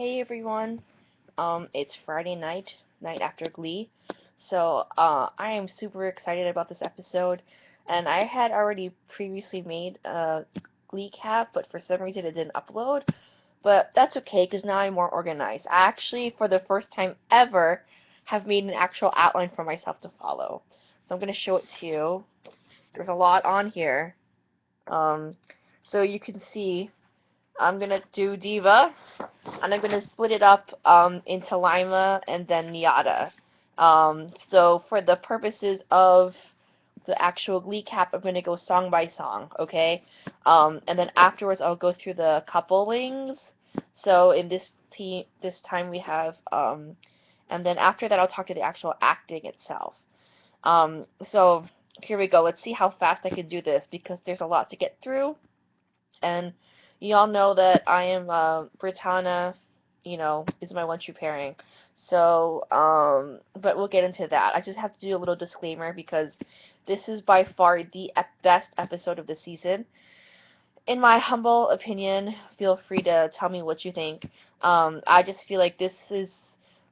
Hey everyone, it's Friday night, night after Glee, so I am super excited about this episode, and I had already previously made a Glee-cap, but for some reason it didn't upload, but that's okay because now I'm more organized. I actually, for the first time ever, have made an actual outline for myself to follow, so I'm going to show it to you. There's a lot on here, um, so you can see I'm going to do Diva, and I'm going to split it up into Lima and then NYADA. So for the purposes of the actual Glee cap, I'm going to go song by song, okay? And then afterwards, I'll go through the couplings. So in this time we have, and then after that, I'll talk to the actual acting itself. So here we go. Let's see how fast I can do this because there's a lot to get through. And you all know that I am Brittana, is my one true pairing. So, but we'll get into that. I just have to do a little disclaimer because this is by far the best episode of the season. In my humble opinion, feel free to tell me what you think. I just feel like this is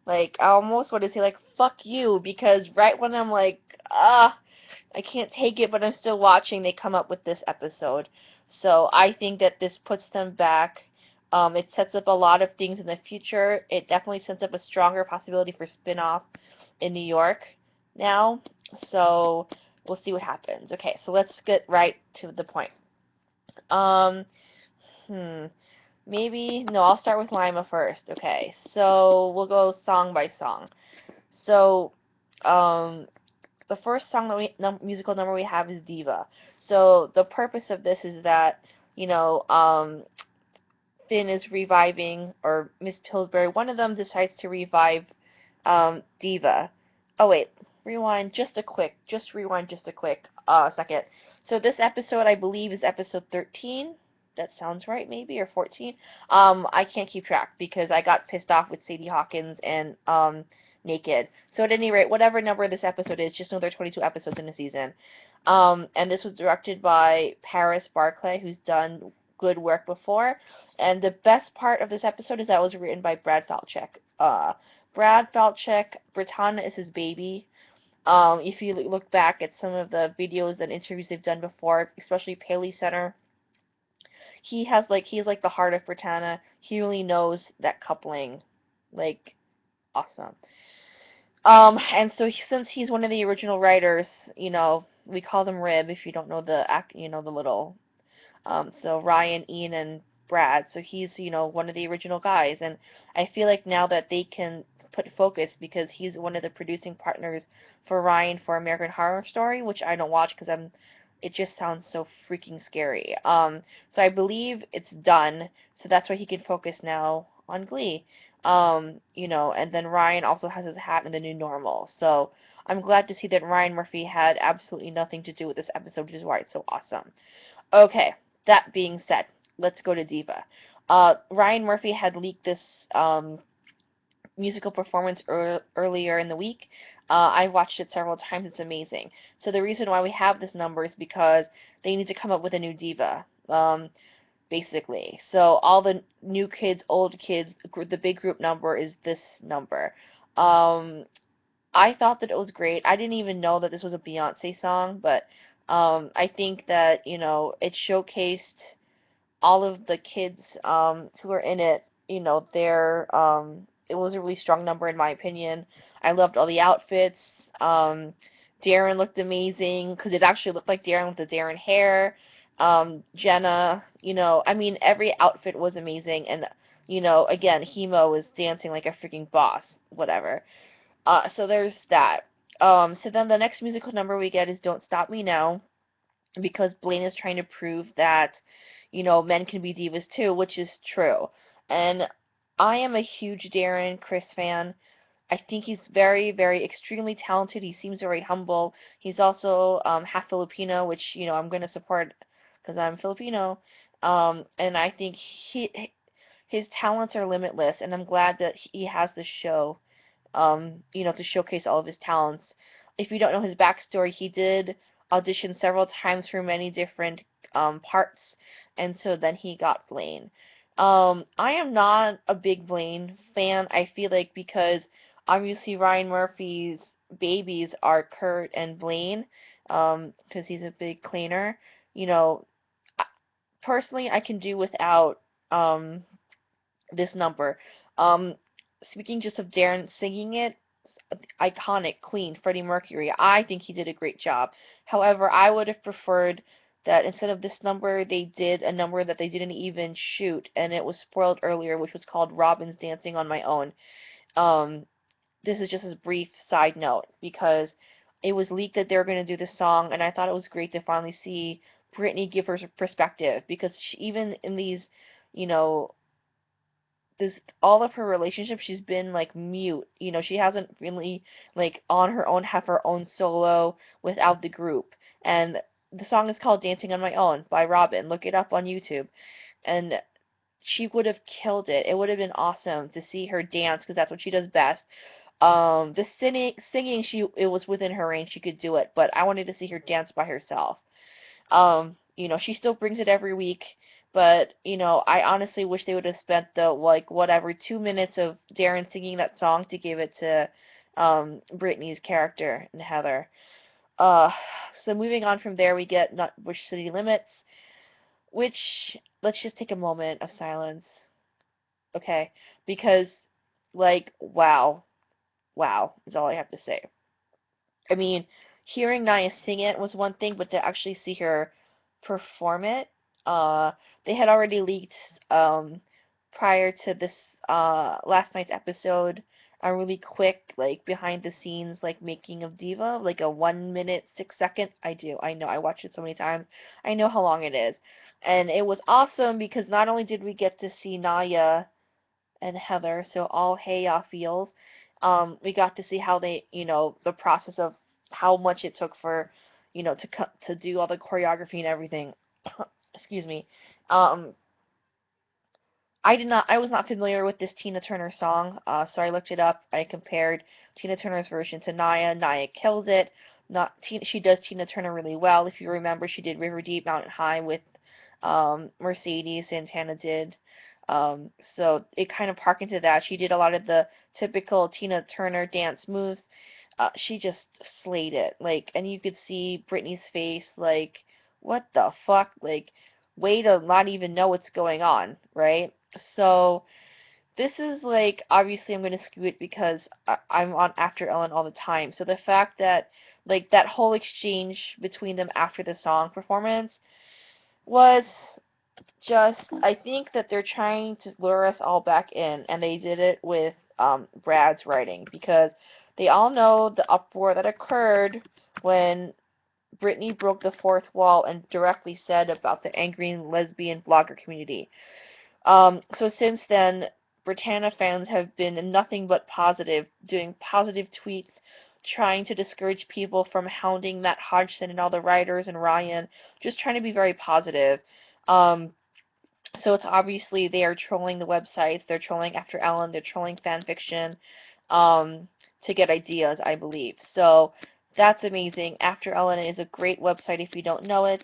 like I almost want to say like fuck you because right when I'm like I can't take it, but I'm still watching, they come up with this episode. So I think that this puts them back. It sets up a lot of things in the future. It definitely sets up a stronger possibility for spin-off in New York now. So we'll see what happens. Okay, so let's get right to the point. Um, hmm. Maybe, no, I'll start with Lima first. Okay, so we'll go song by song. So, the first song that musical number we have is Diva. So the purpose of this is that Finn is reviving, or Miss Pillsbury. One of them decides to revive Diva. Oh wait, rewind just a quick second. So this episode, I believe, is episode 13. That sounds right, maybe, or 14. I can't keep track because I got pissed off with Sadie Hawkins and Naked. So at any rate, whatever number this episode is, just know there are 22 episodes in the season. And this was directed by Paris Barclay, who's done good work before. And the best part of this episode is that it was written by Brad Falchuk. Brad Falchuk, Brittana is his baby. If you look back at some of the videos and interviews they've done before, especially Paley Center, he's like the heart of Brittana. He really knows that coupling, like awesome. And so since he's one of the original writers, we call them Rib if you don't know the little so Ryan, Ian, and Brad. So he's, one of the original guys. And I feel like now that they can put focus because he's one of the producing partners for Ryan for American Horror Story, which I don't watch because it just sounds so freaking scary. So I believe it's done. So that's why he can focus now on Glee. And then Ryan also has his hat in the new normal. So I'm glad to see that Ryan Murphy had absolutely nothing to do with this episode, which is why it's so awesome. Okay, that being said, let's go to Diva. Ryan Murphy had leaked this musical performance earlier in the week. I watched it several times. It's amazing. So the reason why we have this number is because they need to come up with a new diva, basically. So all the new kids, old kids, the big group number is this number. Um, I thought that it was great. I didn't even know that this was a Beyonce song, but I think that it showcased all of the kids who are in it. It was a really strong number in my opinion. I loved all the outfits. Darren looked amazing because it actually looked like Darren with the Darren hair. Jenna, I mean every outfit was amazing, and again, heYa was dancing like a freaking boss. Whatever. So there's that. So then the next musical number we get is Don't Stop Me Now, because Blaine is trying to prove that, men can be divas too, which is true. And I am a huge Darren Chris fan. I think he's very, very extremely talented. He seems very humble. He's also half Filipino, which, I'm going to support because I'm Filipino. And I think his talents are limitless, and I'm glad that he has this show, to showcase all of his talents. If you don't know his backstory, he did audition several times for many different parts, and so then he got Blaine. I am not a big Blaine fan. I feel like because obviously Ryan Murphy's babies are Kurt and Blaine, because he's a big cleaner. You know, personally, I can do without um this number. Um, Speaking just of Darren singing it, iconic Queen, Freddie Mercury. I think he did a great job. However, I would have preferred that instead of this number, they did a number that they didn't even shoot, and it was spoiled earlier, which was called Robin's Dancing on My Own. Um, this is just a brief side note because it was leaked that they were going to do this song, and I thought it was great to finally see Britney give her perspective because she, even in these, you know, this all of her relationships she's been like mute. She hasn't really like on her own have her own solo without the group. And the song is called Dancing on My Own by Robin. Look it up on YouTube. And she would have killed it. It would have been awesome to see her dance because that's what she does best. The singing, it was within her range. She could do it, but I wanted to see her dance by herself. She still brings it every week, but I honestly wish they would have spent the like whatever 2 minutes of Darren singing that song to give it to Brittany's character and Heather. Uh, so moving on from there, we get Not Which City Limits, which let's just take a moment of silence, okay? Because like wow, wow is all I have to say. I mean, hearing Naya sing it was one thing, but to actually see her perform it, uh, they had already leaked prior to this last night's episode a really quick like behind the scenes like making of Diva, like a 1 minute 6 second. I know, I watched it so many times. I know how long it is, and it was awesome because not only did we get to see Naya and Heather, so all heYa feels. We got to see how they, the process of how much it took for, to do all the choreography and everything. Excuse me. Um, I was not familiar with this Tina Turner song, so I looked it up. I compared Tina Turner's version to Naya. Naya kills it. Not Tina, she does Tina Turner really well. If you remember, she did River Deep, Mountain High with Mercedes. Santana did. So it kind of harkened to that. She did a lot of the typical Tina Turner dance moves. She just slayed it. Like, and you could see Britney's face, like, what the fuck? Like, way to not even know what's going on, right? So this is like obviously I'm gonna skew it because I'm on After Ellen all the time. So the fact that like that whole exchange between them after the song performance was just I think that they're trying to lure us all back in, and they did it with Brad's writing because they all know the uproar that occurred when Britney broke the fourth wall and directly said about the angry lesbian blogger community. So since then, Brittana fans have been nothing but positive, doing positive tweets, trying to discourage people from hounding Matt Hodgson and all the writers and Ryan, just trying to be very positive. Um, so it's obviously they are trolling the websites, they're trolling After Ellen, they're trolling fan fiction, to get ideas, I believe. So that's amazing. After Ellen is a great website if you don't know it,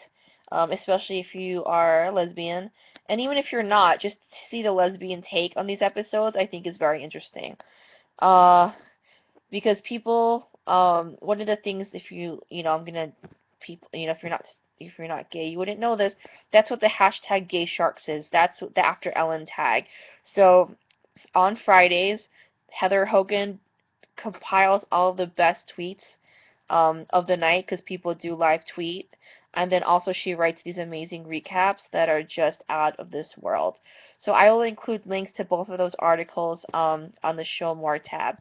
especially if you are a lesbian. And even if you're not, just to see the lesbian take on these episodes, I think is very interesting. Uh, because people, one of the things, if I'm gonna, people, if you're not gay, you wouldn't know this. That's what the hashtag Gay Sharks is. That's what the After Ellen tag. So on Fridays, Heather Hogan compiles all of the best tweets of the night because people do live tweet. And then also she writes these amazing recaps that are just out of this world. So I will include links to both of those articles on the Show More tab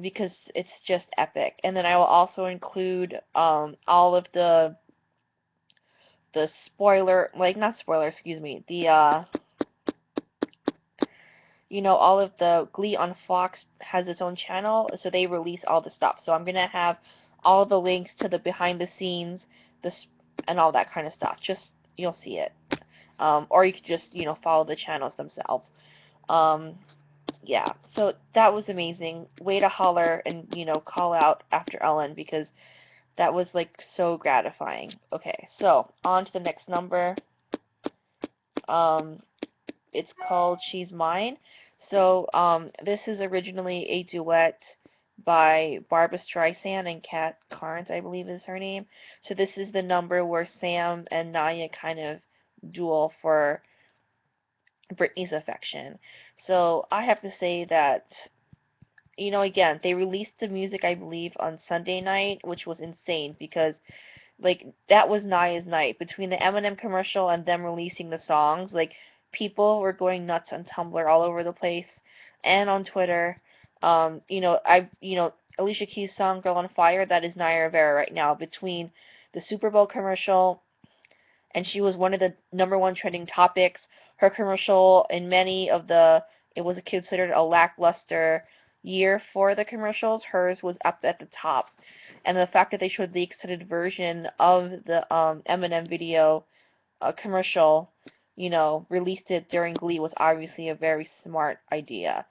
because it's just epic. And then I will also include all of the spoiler, like not spoiler, excuse me, the all of the Glee on Fox has its own channel, so they release all the stuff. So I'm gonna have all the links to the behind the scenes, this and all that kind of stuff. Just you'll see it, or you could just follow the channels themselves. Um, yeah, so that was amazing. Way to holler and call out After Ellen because that was like so gratifying. Okay, so on to the next number. Um, It's called She's Mine. So this is originally a duet by Barbra Streisand and Kat Carnes, I believe is her name. So this is the number where Sam and NYADA kind of duel for Britney's affection. So I have to say that, again, they released the music, I believe, on Sunday night, which was insane because, like, that was NYADA's night. Between the Eminem commercial and them releasing the songs, like, people were going nuts on Tumblr all over the place and on Twitter. Alicia Keys' song "Girl on Fire," that is Naya Rivera right now. Between the Super Bowl commercial, and she was one of the number one trending topics. Her commercial in many of it was considered a lackluster year for the commercials. Hers was up at the top. And the fact that they showed the extended version of the Eminem video commercial, released it during Glee was obviously a very smart idea.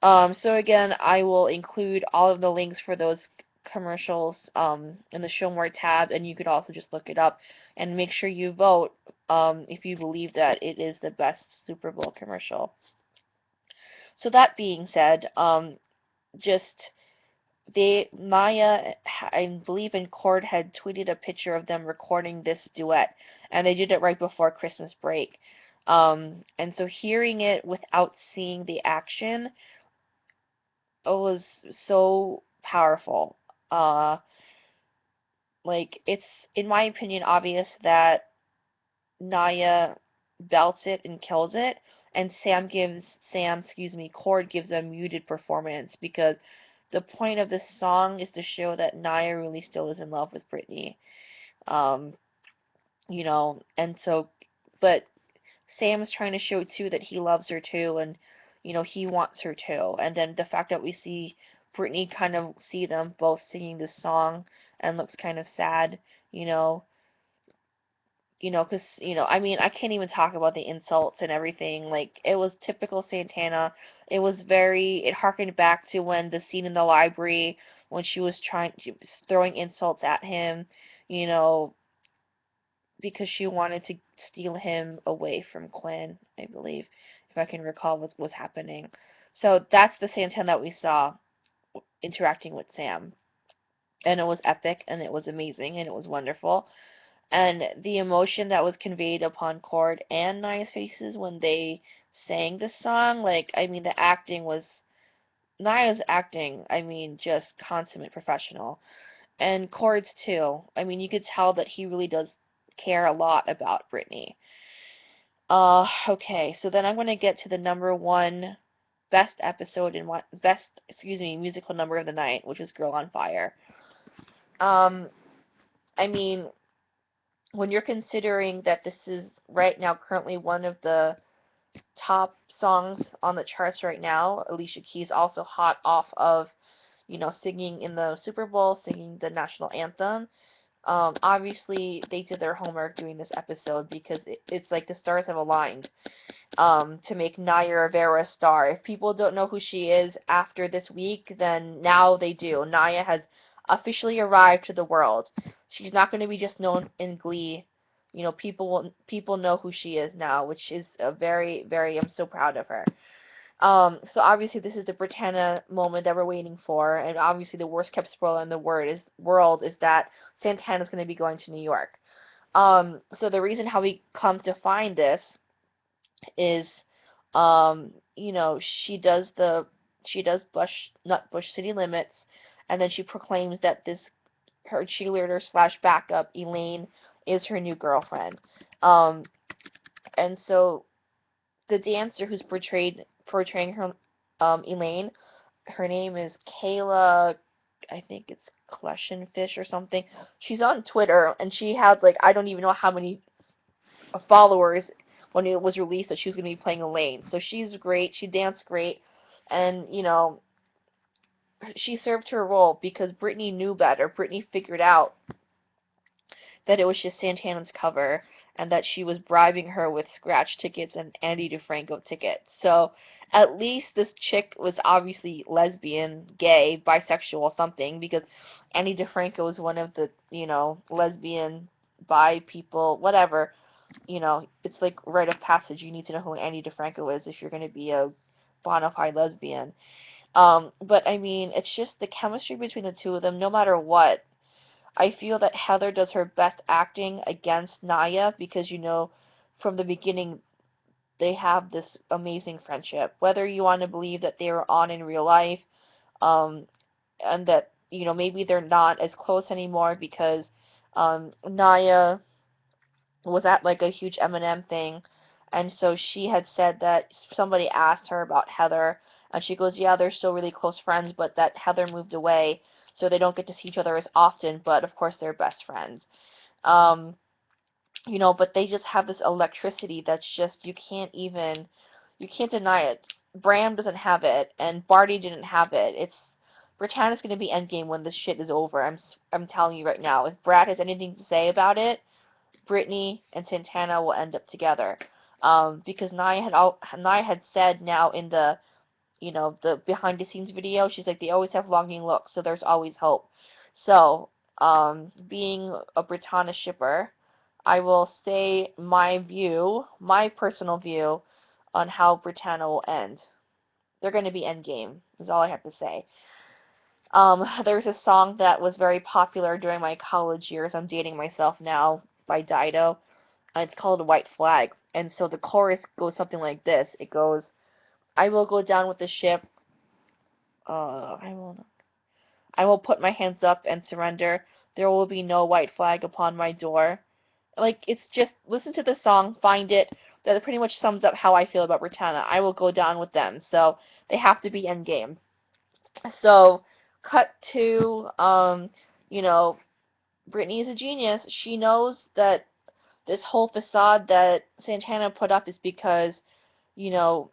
So again, I will include all of the links for those commercials in the Show More tab, and you could also just look it up and make sure you vote if you believe that it is the best Super Bowl commercial. So that being said, just Maya, I believe, in Cord had tweeted a picture of them recording this duet, and they did it right before Christmas break. And so hearing it without seeing the action, it was so powerful. Uh, like, it's, in my opinion, obvious that Naya belts it and kills it, and Cord gives a muted performance because the point of this song is to show that Naya really still is in love with Britney. Um, and so, but Sam's trying to show too that he loves her too, and he wants her too. And then the fact that we see Britney kind of see them both singing this song and looks kind of sad, you know, because I mean, I can't even talk about the insults and everything. Like, it was typical Santana. It harkened back to when the scene in the library when she was throwing insults at him, you know, because she wanted to steal him away from Quinn, I believe, if I can recall what was happening. So that's the Santana that we saw interacting with Sam. And it was epic, and it was amazing, and it was wonderful. And the emotion that was conveyed upon Cord and Naya's faces when they sang this song, like, I mean, the acting was, Naya's acting, I mean, just consummate professional. And Cord's too. I mean, you could tell that he really does care a lot about Britney. Okay, so then I'm going to get to the number one best episode and musical number of the night, which is Girl on Fire. Um, I mean, when you're considering that this is right now currently one of the top songs on the charts right now, Alicia Keys also hot off of, singing in the Super Bowl, singing the national anthem. Obviously, they did their homework doing this episode because it's like the stars have aligned to make Naya Rivera a star. If people don't know who she is after this week, then now they do. Naya has officially arrived to the world. She's not going to be just known in Glee. People know who she is now, which is a very, very. I'm so proud of her. So obviously this is the Brittana moment that we're waiting for, and obviously the worst kept spoiler in the world is that Santana's going to be going to New York. So the reason how we come to find this is, she does Bush City Limits, and then she proclaims that her cheerleader slash backup Elaine is her new girlfriend. And so the dancer who's portraying her, Elaine, her name is Kayla, I think it's Clushenfish or something. She's on Twitter, and she had, like, I don't even know how many followers when it was released that she was going to be playing Elaine. So she's great. She danced great. And, she served her role because Britney knew better. Britney figured out that it was just Santana's cover and that she was bribing her with scratch tickets and Andy DeFranco tickets. So at least this chick was obviously lesbian, gay, bisexual, something, because Andy DeFranco is one of the, lesbian, bi people, whatever, you know, it's like rite of passage. You need to know who Andy DeFranco is if you're going to be a bona fide lesbian. But I mean, it's just the chemistry between the two of them, no matter what. I feel that Heather does her best acting against NYADA because, you know, from the beginning, they have this amazing friendship. Whether you want to believe that they were on in real life, um, and that, you know, maybe they're not as close anymore because NYADA was at like a huge Eminem thing, and so she had said that somebody asked her about Heather, and she goes, "Yeah, they're still really close friends, but that Heather moved away, so they don't get to see each other as often, but of course they're best friends." Um, you know, but they just have this electricity that's just you can't deny it. Bram doesn't have it, and Barty didn't have it. Britannia's going to be endgame when this shit is over. I'm telling you right now. If Brad has anything to say about it, Brittany and Santana will end up together. Because Nia had said now in the, you know, the behind the scenes video, she's like, they always have longing looks, so there's always hope. So, being a Brittana shipper, I will say my personal view on how Brittana will end. They're going to be endgame, is all I have to say. There's a song that was very popular during my college years. I'm dating myself now by Dido. It's called White Flag. And so the chorus goes something like this. It goes, I will go down with the ship. Uh, I will I will put my hands up and surrender. There will be no white flag upon my door. Like, it's just, listen to the song, find it. That pretty much sums up how I feel about Britannia. I will go down with them. So they have to be endgame. So, cut to, you know, Brittany is a genius. She knows that this whole facade that Santana put up is because, you know,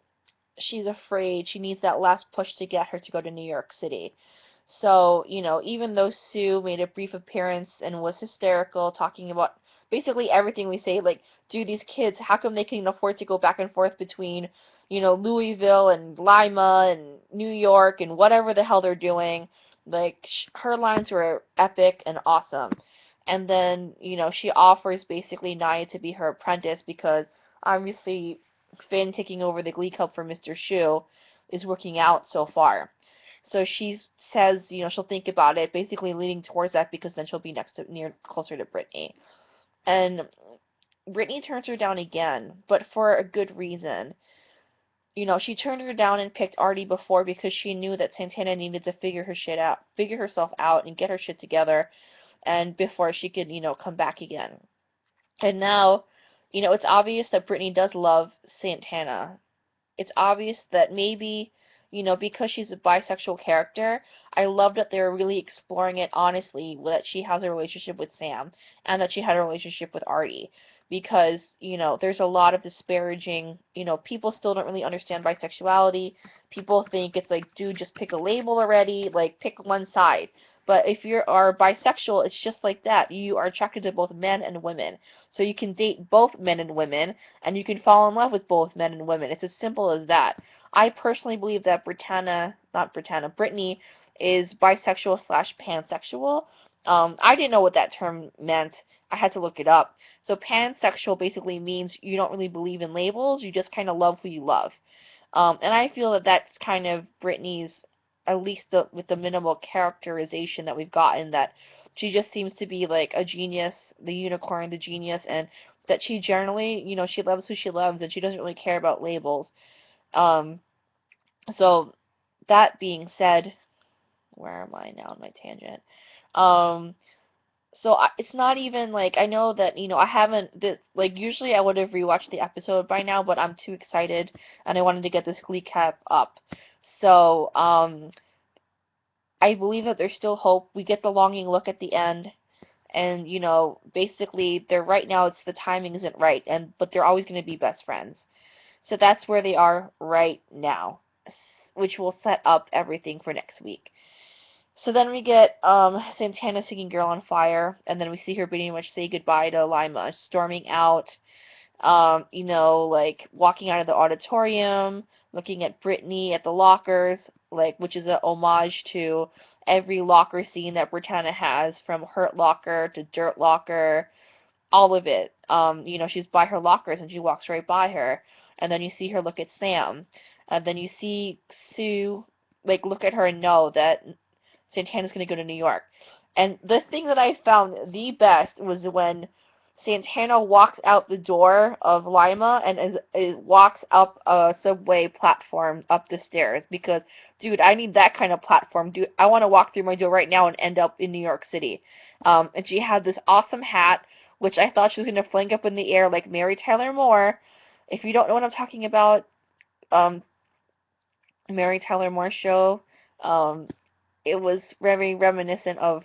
she's afraid. She needs that last push to get her to go to New York City. So, you know, even though Sue made a brief appearance and was hysterical, talking about basically everything we say, like, dude, these kids, how come they can afford to go back and forth between, you know, Louisville and Lima and New York and whatever the hell they're doing? Like, her lines were epic and awesome. And then, you know, she offers basically Nia to be her apprentice because obviously Finn taking over the Glee Club for Mr. Shu is working out so far. So she says, you know, she'll think about it, basically leaning towards that because then she'll be closer to Brittany. And Brittany turns her down again, but for a good reason. You know, she turned her down and picked Artie before because she knew that Santana needed to figure herself out and get her shit together, and before she could, you know, come back again. And now, you know, it's obvious that Brittany does love Santana. It's obvious that maybe, you know, because she's a bisexual character, I love that they're really exploring it honestly, that she has a relationship with Sam and that she had a relationship with Artie. Because, you know, there's a lot of disparaging, you know, people still don't really understand bisexuality. People think it's like, dude, just pick a label already, like, pick one side. But if you are bisexual, it's just like that. You are attracted to both men and women. So you can date both men and women, and you can fall in love with both men and women. It's as simple as that. I personally believe that Brittany is bisexual slash pansexual. I didn't know what that term meant. I had to look it up. So pansexual basically means you don't really believe in labels. You just kind of love who you love. And I feel that that's kind of Brittany's, at least with the minimal characterization that we've gotten, that she just seems to be like a genius, the unicorn, the genius, and that she generally, you know, she loves who she loves and she doesn't really care about labels. Um, so that being said, where am I now on my tangent? Um, so it's not even like I know that I haven't like usually I would have rewatched the episode by now, but I'm too excited and I wanted to get this Glee-cap up. So I believe that there's still hope. We get the longing look at the end, and basically they're right now. It's the timing isn't right, but they're always going to be best friends. So that's where they are right now, which will set up everything for next week. So then we get Santana singing Girl on Fire, and then we see her pretty much say goodbye to Lima, storming out, like walking out of the auditorium, looking at Brittany at the lockers, like which is a homage to every locker scene that Brittana has, from Hurt Locker to Dirt Locker, all of it. She's by her lockers and she walks right by her, and then you see her look at Sam, and then you see Sue like look at her and know that Santana's going to go to New York. And the thing that I found the best was when Santana walks out the door of Lima and walks up a subway platform up the stairs because, dude, I need that kind of platform. Dude, I want to walk through my door right now and end up in New York City. And she had this awesome hat, which I thought she was going to fling up in the air like Mary Tyler Moore. If you don't know what I'm talking about, um, Mary Tyler Moore show, um, it was very reminiscent of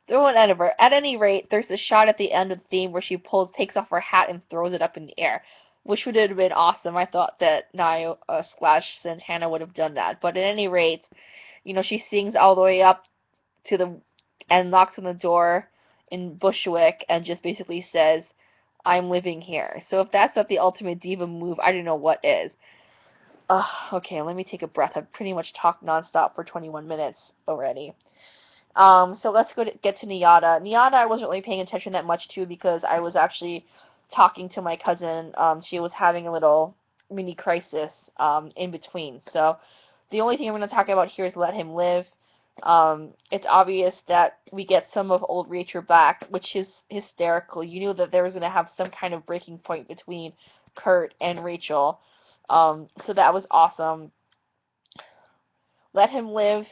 whatever. At any rate, there's a shot at the end of the theme where she takes off her hat and throws it up in the air, which would have been awesome. I thought that Nio slash Santana would have done that. But at any rate, she sings all the way up to the and knocks on the door in Bushwick and just basically says, "I'm living here." So if that's not the ultimate diva move, I don't know what is. Okay, let me take a breath. I've pretty much talked nonstop for 21 minutes already. So let's get to NYADA. NYADA I wasn't really paying attention that much to because I was actually talking to my cousin. She was having a little mini crisis in between. So the only thing I'm going to talk about here is Let Him Live. It's obvious that we get some of old Rachel back, which is hysterical. You knew that there was going to have some kind of breaking point between Kurt and Rachel. So that was awesome. Let Him Live,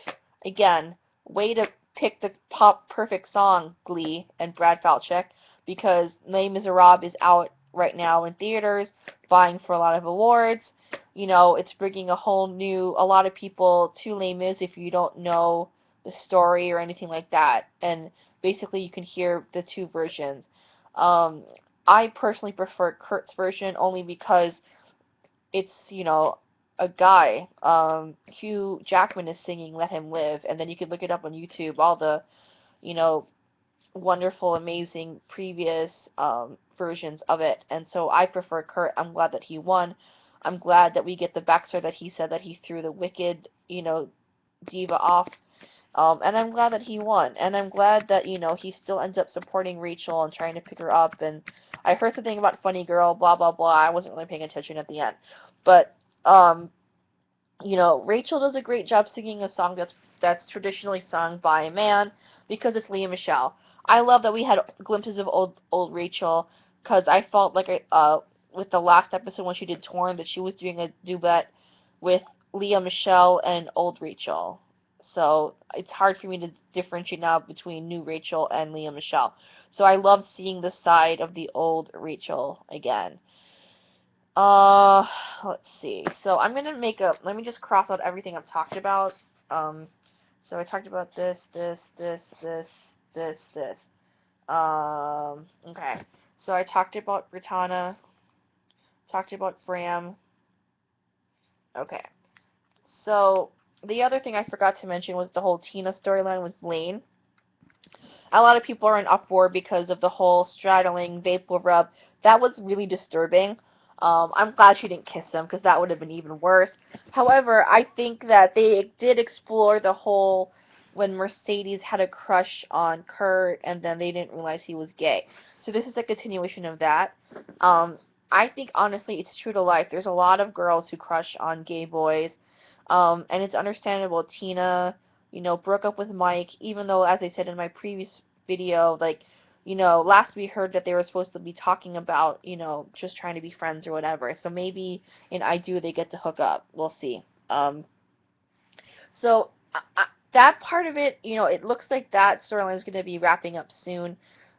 again, way to pick the pop perfect song, Glee and Brad Falchuk, because Les Miserables is out right now in theaters, vying for a lot of awards. It's bringing a lot of people to Les Mis if you don't know the story or anything like that. And basically you can hear the two versions. I personally prefer Kurt's version only because it's, a guy. Hugh Jackman is singing Let Him Live, and then you can look it up on YouTube, all the, you know, wonderful, amazing previous versions of it. And so I prefer Kurt. I'm glad that he won. I'm glad that we get the backstory that he said that he threw the wicked, diva off. And I'm glad that he won. And I'm glad that, he still ends up supporting Rachel and trying to pick her up. And I heard something about Funny Girl, blah, blah, blah. I wasn't really paying attention at the end. But, Rachel does a great job singing a song that's traditionally sung by a man because it's Lea Michele. I love that we had glimpses of old Rachel because I felt like with the last episode when she did Torn that she was doing a duet with Lea Michele and old Rachel. So it's hard for me to differentiate now between new Rachel and Lea Michele. So I love seeing the side of the old Rachel again. Uh, let's see. So I'm gonna let me just cross out everything I've talked about. So I talked about this, this, this, this, this, this. Okay. So I talked about Brittana, talked about Bram. Okay. So the other thing I forgot to mention was the whole Tina storyline with Blaine. A lot of people are in uproar because of the whole straddling vapor rub. That was really disturbing. I'm glad she didn't kiss him because that would have been even worse. However, I think that they did explore the whole when Mercedes had a crush on Kurt and then they didn't realize he was gay. So this is a continuation of that. I think honestly it's true to life. There's a lot of girls who crush on gay boys. And it's understandable. Tina, broke up with Mike, even though, as I said in my previous video, like, last we heard that they were supposed to be talking about, just trying to be friends or whatever. So maybe in I Do they get to hook up. We'll see. So that part of it, it looks like that storyline is going to be wrapping up soon.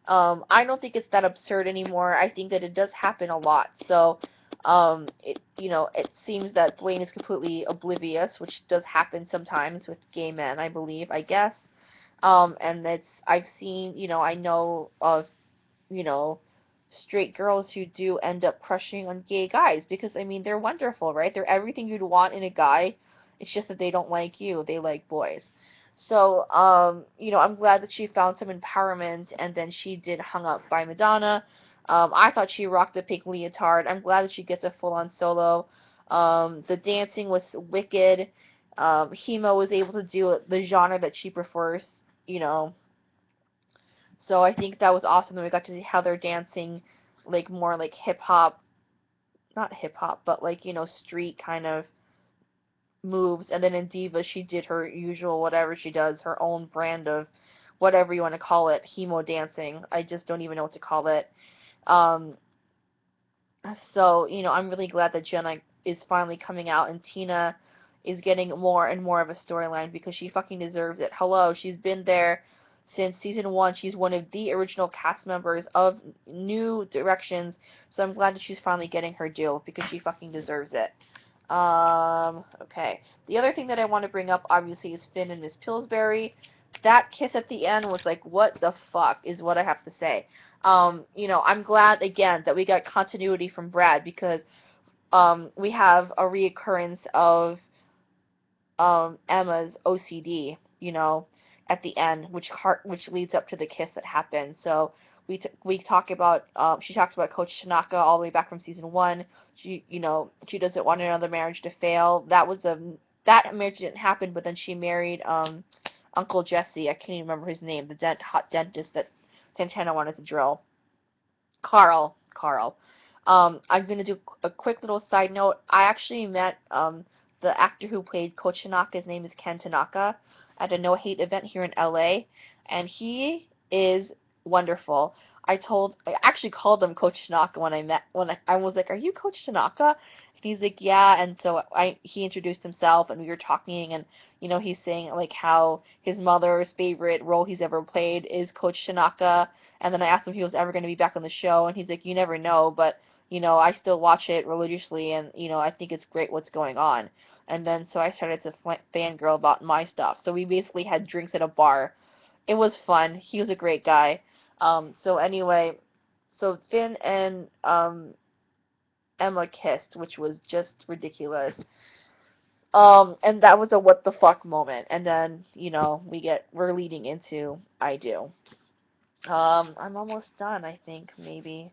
I don't think it's that absurd anymore. I think that it does happen a lot. So it seems that Blaine is completely oblivious, which does happen sometimes with gay men, I believe, I guess. And I've seen, I know of, straight girls who do end up crushing on gay guys because, I mean, they're wonderful, right? They're everything you'd want in a guy. It's just that they don't like you. They like boys. So, I'm glad that she found some empowerment and then she did Hung Up by Madonna. I thought she rocked the pink leotard. I'm glad that she gets a full-on solo. The dancing was wicked. heYa was able to do the genre that she prefers, you know. So I think that was awesome that we got to see how they're dancing, like more like hip hop, not hip hop, but like, street kind of moves. And then in Diva, she did her usual whatever she does, her own brand of whatever you want to call it, hemo dancing. I just don't even know what to call it. Um, so, I'm really glad that Jenna is finally coming out and Tina is getting more and more of a storyline because she fucking deserves it. Hello, she's been there since season 1. She's one of the original cast members of New Directions, so I'm glad that she's finally getting her due because she fucking deserves it. Okay. The other thing that I want to bring up, obviously, is Finn and Miss Pillsbury. That kiss at the end was like, what the fuck, is what I have to say. I'm glad, again, that we got continuity from Brad because, we have a reoccurrence of, Emma's OCD, at the end, which leads up to the kiss that happened. So we talk about, she talks about Coach Tanaka all the way back from season 1. She doesn't want another marriage to fail. That marriage didn't happen, but then she married Uncle Jesse. I can't even remember his name, the hot dentist that Santana wanted to drill. Carl. I'm gonna do a quick little side note. I actually met the actor who played Coach Tanaka. His name is Ken Tanaka at a No Hate event here in LA, and he is wonderful. I actually called him Coach Tanaka when I was like, "Are you Coach Tanaka?" And he's like, "Yeah." And so he introduced himself, and we were talking, and he's saying like how his mother's favorite role he's ever played is Coach Tanaka. And then I asked him if he was ever going to be back on the show, and he's like, "You never know, but I still watch it religiously, and I think it's great what's going on." And then so I started to fangirl about my stuff. So we basically had drinks at a bar. It was fun. He was a great guy. So anyway, so Finn and Emma kissed, which was just ridiculous. And that was a what the fuck moment. And then we're leading into I Do. I'm almost done. I think maybe.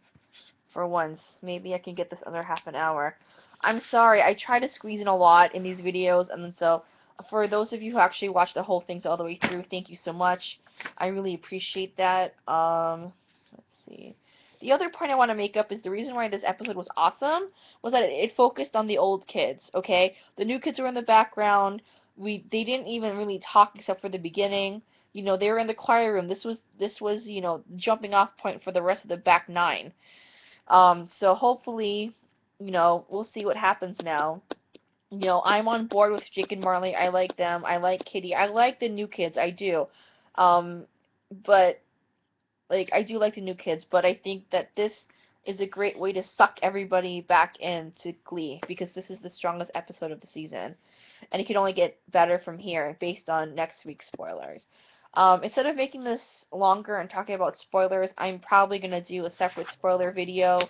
For once. Maybe I can get this under half an hour. I'm sorry, I try to squeeze in a lot in these videos, and then so for those of you who actually watch the whole things all the way through, thank you so much. I really appreciate that. Let's see. The other point I want to make up is the reason why this episode was awesome was that it focused on the old kids, okay? The new kids were in the background. They didn't even really talk except for the beginning. They were in the choir room. This was jumping off point for the rest of the back 9. So hopefully, we'll see what happens now. I'm on board with Jake and Marley. I like them. I like Kitty. I like the new kids. I do. Um, but, like, I do like the new kids, but I think that this is a great way to suck everybody back into Glee, because this is the strongest episode of the season. And it can only get better from here based on next week's spoilers. Instead of making this longer and talking about spoilers, I'm probably going to do a separate spoiler video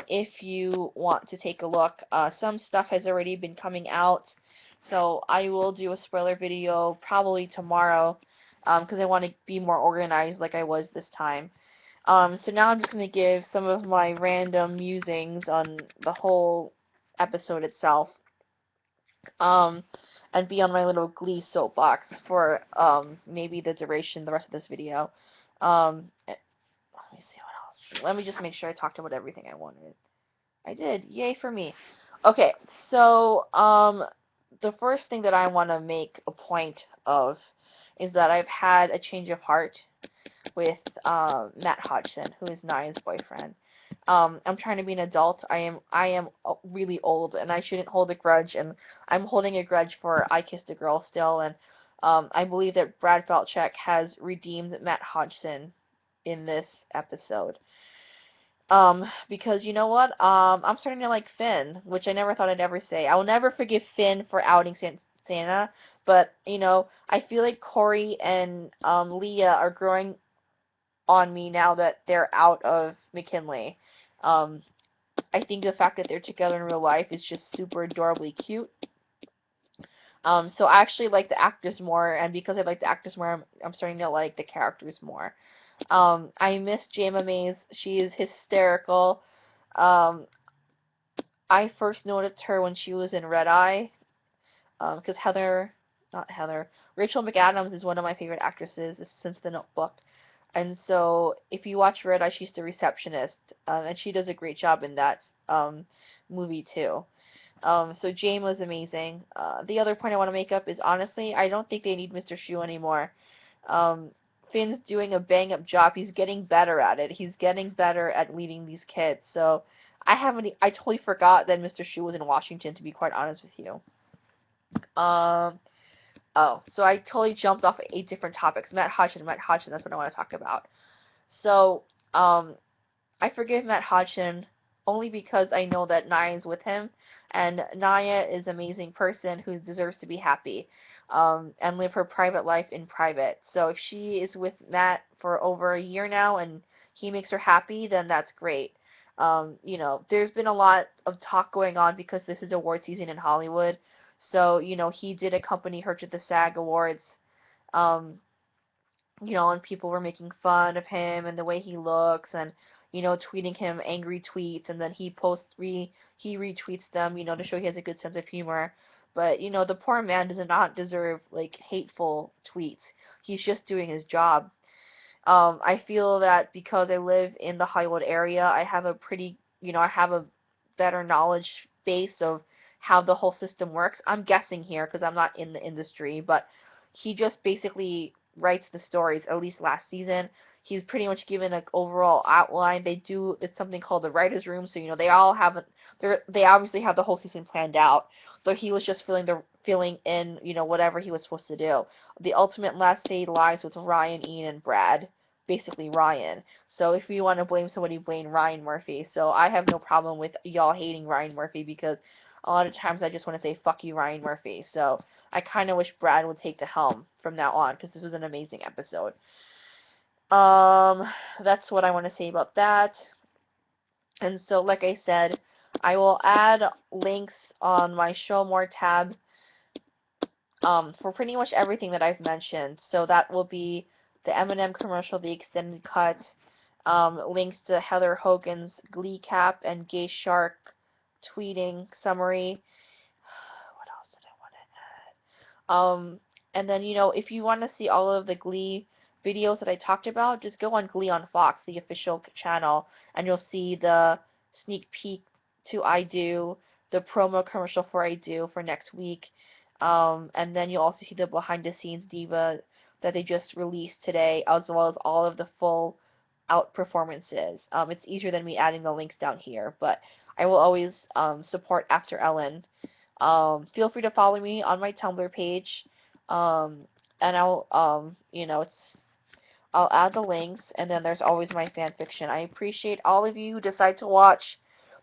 if you want to take a look. Some stuff has already been coming out, so I will do a spoiler video probably tomorrow because I want to be more organized like I was this time. So now I'm just going to give some of my random musings on the whole episode itself. And be on my little Glee soapbox for maybe the rest of this video. Let me see what else. Let me just make sure I talked about everything I wanted. I did. Yay for me. Okay, so the first thing that I want to make a point of is that I've had a change of heart with Matt Hodgson, who is Naya's boyfriend. I'm trying to be an adult. I am really old, and I shouldn't hold a grudge, and I'm holding a grudge for I Kissed a Girl still, and I believe that Brad Falchuk has redeemed Matt Hodgson in this episode. Because you know what? I'm starting to like Finn, which I never thought I'd ever say. I will never forgive Finn for outing Santa, but I feel like Corey and Leah are growing on me now that they're out of McKinley. Um, I think the fact that they're together in real life is just super adorably cute. So I actually like the actors more, and because I like the actors more, I'm starting to like the characters more. I miss Jayma Mays. She is hysterical. Um, I first noticed her when she was in Red Eye, because Rachel McAdams is one of my favorite actresses since The Notebook. And so if you watch Red Eye, she's the receptionist, and she does a great job in that movie too. So Jane was amazing. The other point I want to make up is honestly, I don't think they need Mr. Shu anymore. Um, Finn's doing a bang up job. He's getting better at it. He's getting better at leading these kids. So I totally forgot that Mr. Shu was in Washington, to be quite honest with you. Um, oh, so I totally jumped off 8 different topics. Matt Hodgson, that's what I want to talk about. So, um, I forgive Matt Hodgson only because I know that Naya's with him, and Naya is an amazing person who deserves to be happy, and live her private life in private. So if she is with Matt for over a year now and he makes her happy, then that's great. There's been a lot of talk going on because this is award season in Hollywood. So, he did accompany her to the SAG Awards. Um, and people were making fun of him and the way he looks and, tweeting him angry tweets and then he retweets them, to show he has a good sense of humor. But, the poor man does not deserve like hateful tweets. He's just doing his job. I feel that because I live in the Hollywood area, I have a better knowledge base of how the whole system works. I'm guessing here because I'm not in the industry, but he just basically writes the stories, at least last season. He's pretty much given an overall outline. It's something called the writer's room, so they obviously have the whole season planned out. So he was just filling in, whatever he was supposed to do. The ultimate last say lies with Ryan, Ian, and Brad, basically Ryan. So if you want to blame somebody, blame Ryan Murphy. So I have no problem with y'all hating Ryan Murphy because a lot of times I just want to say fuck you, Ryan Murphy. So I kind of wish Brad would take the helm from now on because this was an amazing episode. That's what I want to say about that. And so, like I said, I will add links on my Show More tab for pretty much everything that I've mentioned. So that will be the M&M commercial, the extended cut, links to Heather Hogan's Glee-cap and Gay Shark tweeting summary. What else did I want to add? And then, if you want to see all of the Glee videos that I talked about, just go on Glee on Fox, the official channel, and you'll see the sneak peek to I Do, the promo commercial for I Do for next week, and then you'll also see the behind the scenes DIVA that they just released today, as well as all of the full out performances. It's easier than me adding the links down here, but I will always support After Ellen. Feel free to follow me on my Tumblr page, and I'll add the links, and then there's always my fan fiction. I appreciate all of you who decide to watch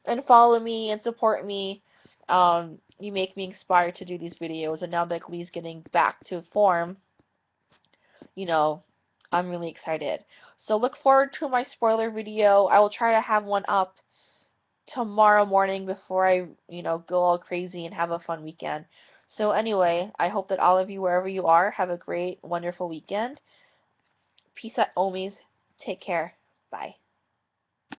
and follow me and support me. You make me inspired to do these videos, and now that Glee's getting back to form, I'm really excited. So look forward to my spoiler video. I will try to have one up tomorrow morning before I, go all crazy and have a fun weekend. So anyway, I hope that all of you, wherever you are, have a great, wonderful weekend. Peace out, Omies. Take care. Bye.